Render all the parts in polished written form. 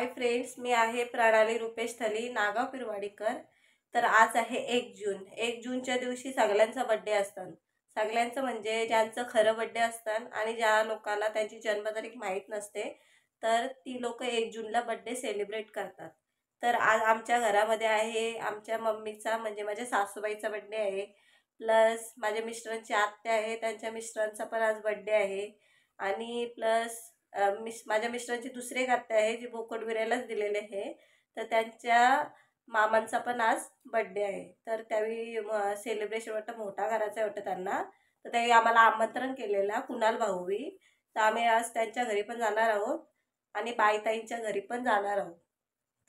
Hi friends, मी आहे प्रणाली रुपेश थली, नागाव पिरवाडीकर। तर आज आहे 1 जून। 1 जूनच्या दिवशी सगळ्यांचा बर्थडे असतात। सगळ्यांचं म्हणजे ज्यांचं खरं बर्थडे असतात आणि ज्या लोकांना त्यांची जन्मतारीख माहीत नसते, तर ती लोक 1 जूनला बर्थडे सेलिब्रेट करतात। तर आज आमच्या घरामध्ये आहे आमच्या मम्मीचा म्हणजे माझ्या सासूबाईचा बर्थडे आहे, प्लस माझ्या मिस्टरांची आत्या आहे, त्यांच्या मिस्टरांचा पण आज बर्थडे आहे, आणि प्लस माझ्या मिस्टरांची दुसरी एक आत्या आहे जी बोकडविऱ्यालाच दिलेले आहे, तर त्यांच्या मामांचा पण आज बर्थडे आहे। तर त्यावेळी सेलिब्रेशन वाटतं मोठा करायचं वाटतं त्यांना, तर त्यावेळी आम्हाला आमंत्रण केलेला कुणाल भाऊवी, तर आम्ही आज त्यांच्या घरी पण जाणार आहोत आणि बाईताईंच्या घरी पण जाणार आहोत।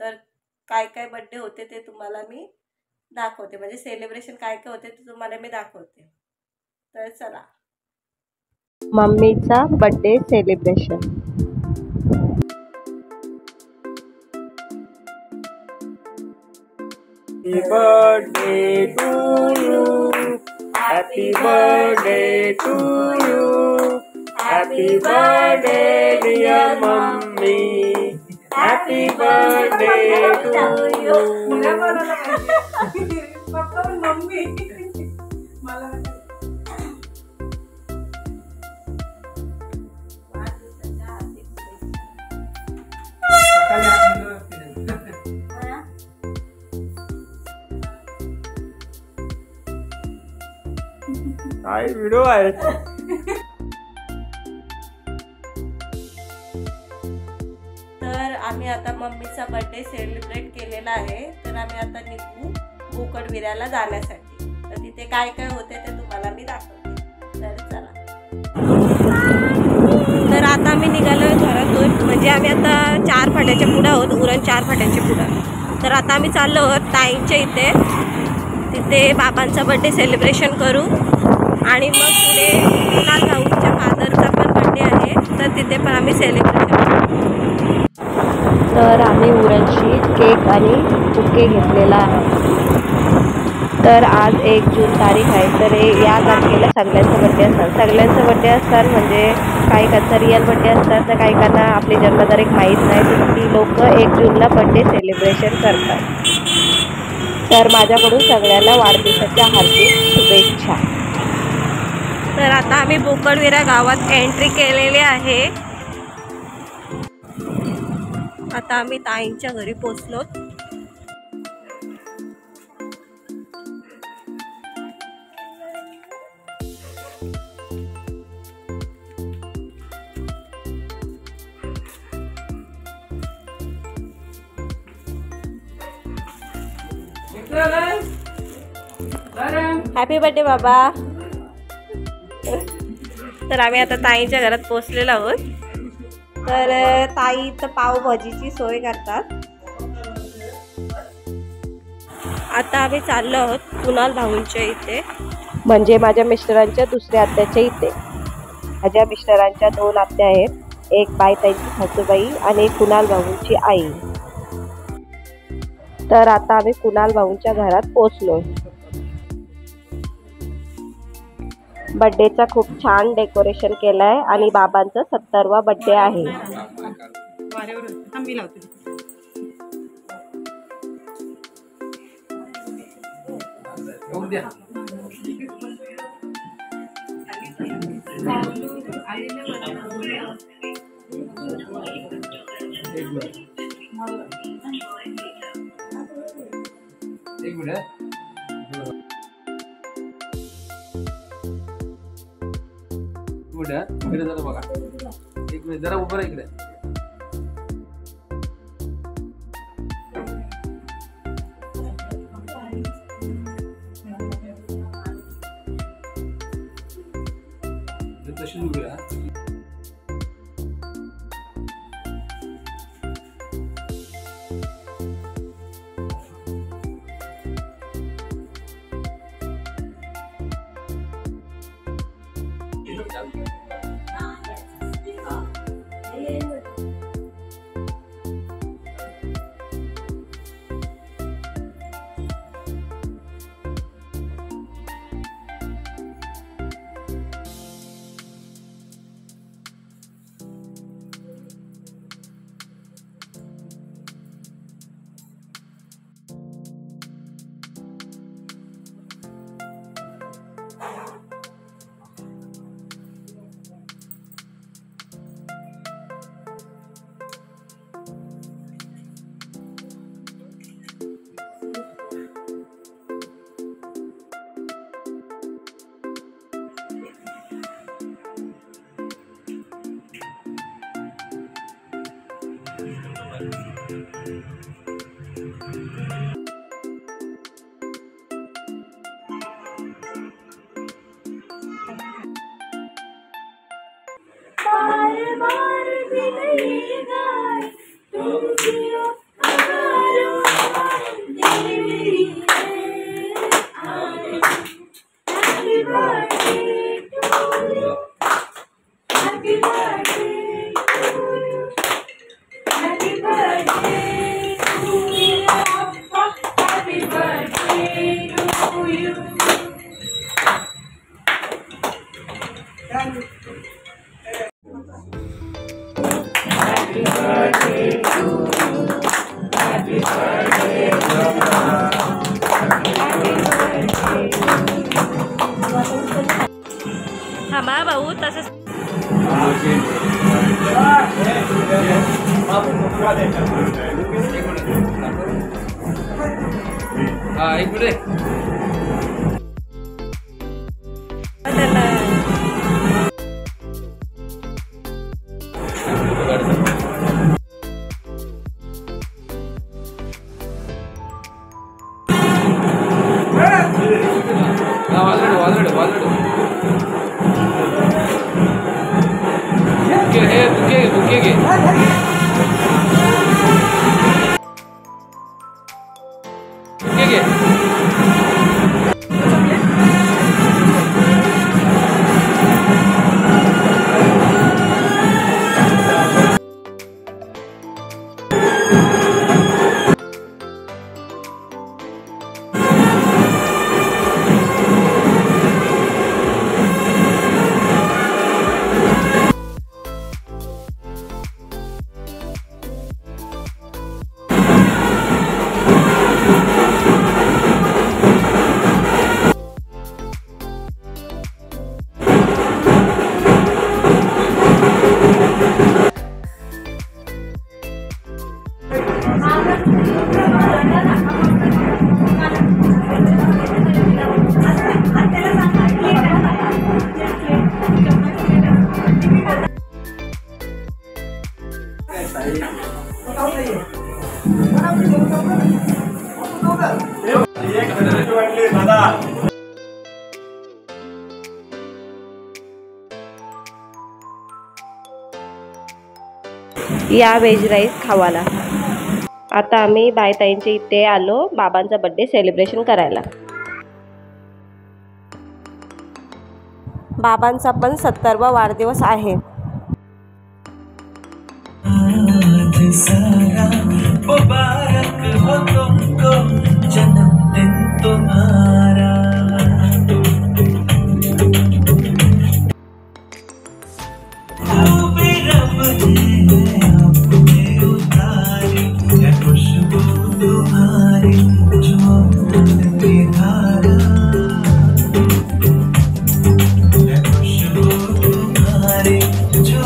तर काय काय बर्थडे होते ते तुम्हाला मी दाखवते, म्हणजे सेलिब्रेशन काय काय होते ते तुम्हाला मी दाखवते। तर चला, मम्मीचा birthday celebration. Happy birthday to you. Happy birthday to you. Happy birthday dear mommy. Happy birthday to you. Papa mummy मला काय व्हिडिओ आहे। तर आम्ही आता मम्मीचा बर्थडे सेलिब्रेट केलेला आहे, तर आम्ही आता निघू बोकडविऱ्याला जाण्यासाठी। तर तिथे काय काय होते ते तुम्हाला मी दाखवते, तर चला। तर आता आम्ही निघालोय घरातून, म्हणजे आम्ही आता 4 फाट्याच्या पुढे आहोत, उरण 4 फाट्यांच्या पुढं। तर आता आम्ही चाललो आहोत ताईंच्या इथे, तिथे बाबांचा बर्थडे सेलिब्रेशन करू आणि मग पुढे कुणाल भाऊच्या फादरचा पण बर्थडे आहे, तर तिथे पण आम्ही सेलिब्रेशन करू। तर आम्ही उरणशी केक आणि बुके घेतलेला आहे। तर आज 1 जून तारीख आहे, तर या तारखेला सगळ्यांचा बर्थडे असतात। सगळ्यांचा बर्थडे असतात म्हणजे काही काहींचा रिअल बर्थडे असतात, तर काही काहींना आपली जन्मतारीख माहीत नाही, तर ती लोक 1 जूनला बर्थडे सेलिब्रेशन करतात। तर माझ्याकडून सगळ्यांना वाढदिवसाच्या हार्दिक शुभेच्छा। तर आता आम्ही बोकडविरा गावात एंट्री केलेली आहे। आता आम्ही ताईंच्या घरी पोचलो। हॅपी बर्थडे बाबा। तर आम्ही आता ताईंच्या घरात पोचलेलो आहोत। तर ताई तर पावभाजीची सोय करतात। आता आम्ही चाललो आहोत कुणाल भाऊंच्या इथे, म्हणजे माझ्या मिस्टरांच्या दुसऱ्या आत्याच्या इथे। माझ्या मिस्टरांच्या 2 आत्या आहेत, एक बाईताईंची सासूबाई आणि एक कुणाल भाऊंची आई। तर आता आम्ही कुणाल भाऊंच्या घरात पोचलोय। बर्थडेचा खूप छान डेकोरेशन केलंय आणि बाबांचा 70वा बर्थडे आहे। एक मिनिट इकडे जरा बघा, एक मिनिट जरा उभं राहा इकडे। तशी उभी राहा। बार बार दिन ये गाए तुम जियो हजारों दिन मेरी है happy birthday to you happy birthday to you happy birthday to you happy birthday to you. Happy birthday to you. Happy birthday, थांबा भाऊ तसंच हा एक मिनिट या व्हेज राईस खावाला। आता आम्ही बायताईंच्या इथे आलो बाबांचा बर्थडे सेलिब्रेशन करायला। बाबांचा पण 70वा वाढदिवस आहे। मुबारक हो तुमको जन्मदिन तुम्हारा। खुशबू तुम्हारी जो धारा, खुशबू तुम्हारी जो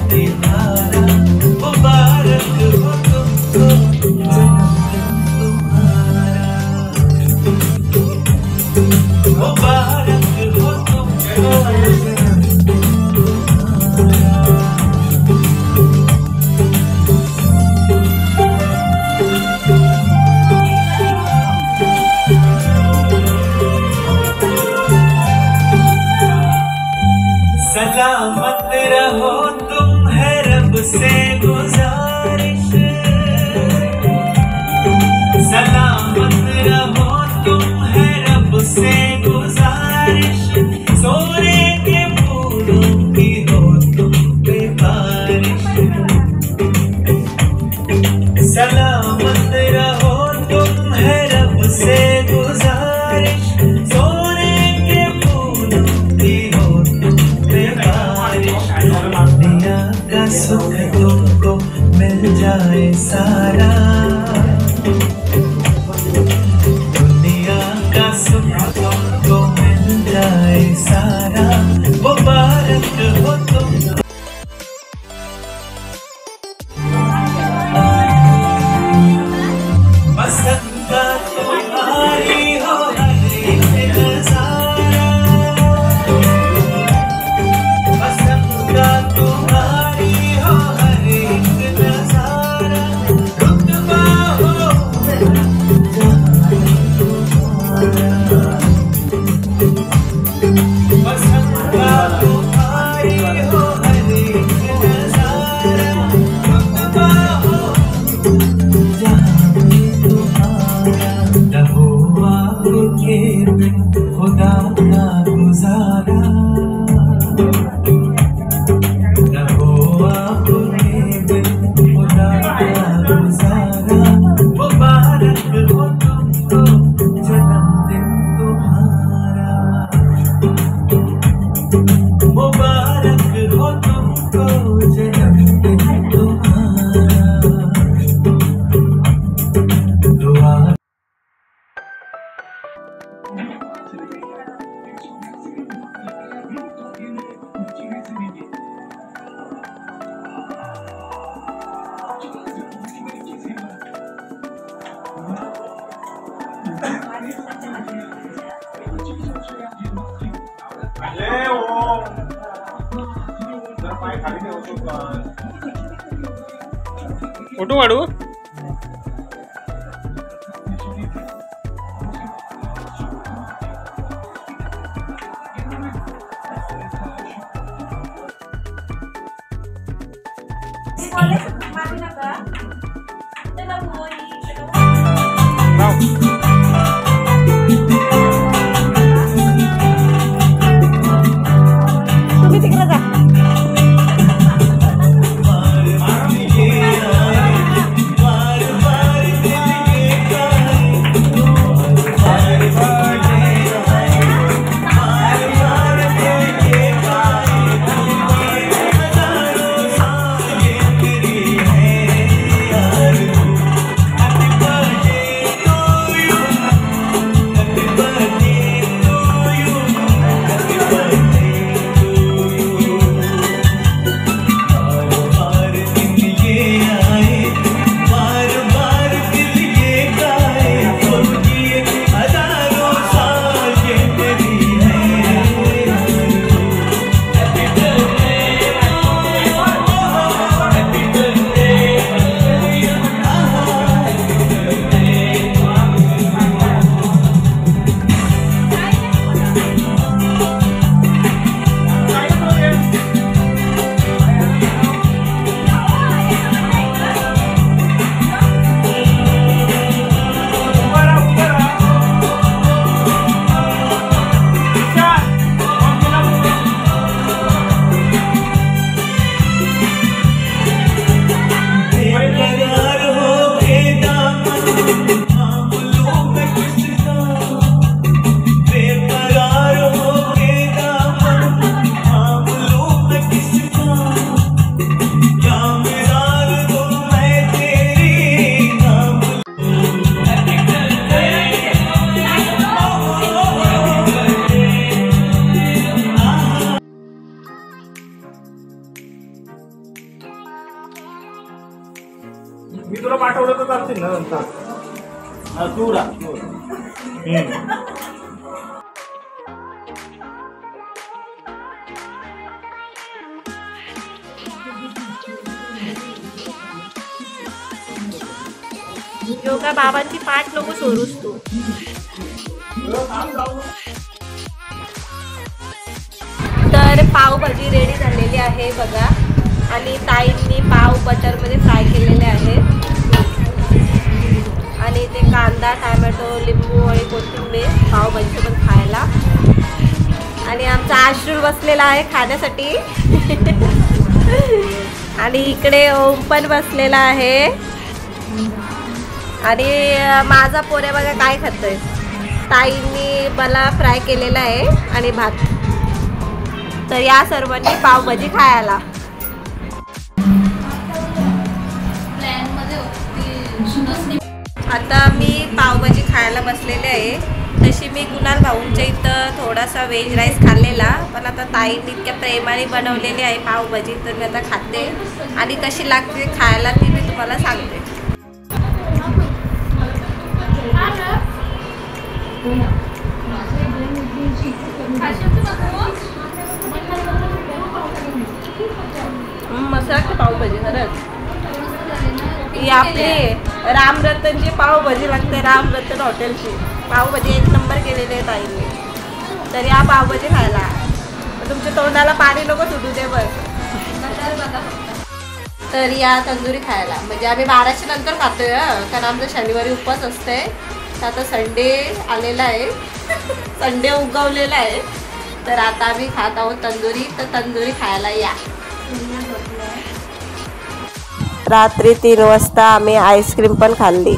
की धारा। मुबारक हो तुमको जन्मदिन तुम्हारा। मुबारक हो तुमको जन्मदिन तुम्हारा। सलामत रहो तुम है रब से गुजारिश। सलामत रहो तुम है रब से गुजारिश। सोने के फूलों की हो तुम पे बारिश। सलामत रहो तुम है रब से गुजारिश। सोने के फूलों की हो तुम पे बारिश। दुनिया का सुख तुमको मिल जाए सारा। दुनिया का सुख तुमको मिल जाए सारा। मुबारक हो तुमको। पसंद तुम्हारी हो हर एक नजारा। पसंद तुम्हारी हो हर एक नजारा। रुतबा हो पसंद तुम्हारी हो सबको जन्मदिन तुम्हारा दुआ। फोटो काढू. तुम्ही तिकडे जा. मी तुला पाठवलं तर चालतील ना नंतर. तू राह. योगा बाबांची पाठ नको सोडूस तू. तर पावभाजी रेडी झालेली आहे बघा. आणि ताईंनी पाव बटरमध्ये फ्राय केलेले आहेत. आणि ते कांदा, टोमॅटो, लिंबू आणि कोथिंबीर पावभाजी पण खायला. आणि आमचा आश्रू बसलेला आहे खाण्यासाठी. आणि इकडे ओम पण बसलेला आहे. आणि माझा पोरे बघा काय खातोय. ताईंनी मला फ्राय केलेला आहे आणि भात. तर या सर्वांनी पावभाजी खायला. आता मी पावभाजी खायला बसलेले आहे. तशी मी कुणाल भाऊंच्या इथं थोडासा व्हेज राईस खाल्लेला, पण आता ताईंनी इतक्या प्रेमाने बनवलेली आहे पावभाजी, तर मी आता खाते आणि कशी लागते खायला ती मी तुम्हाला सांगते. मस्त पावभाजी खरंच. ही आपली रामरतनची पावभाजी लागते. रामरतन हॉटेलची पावभाजी एक नंबर केलेली आहे ताईंनी. तर या पावभाजी खायला तुमच्या तोंडाला पाणी नको सुटू दे बस. तर या तंदुरी खायला म्हणजे आम्ही 12च्या नंतर खातोय, कारण आमचं शनिवारी उपवास असते. तर आता संडे आलेला आहे, संडे उगवलेला आहे. तर आता आम्ही खात आहोत तंदुरी. तर तंदुरी खायला या. रात्री 3 वाजता आम्ही आईस्क्रीम पण खाल्ली.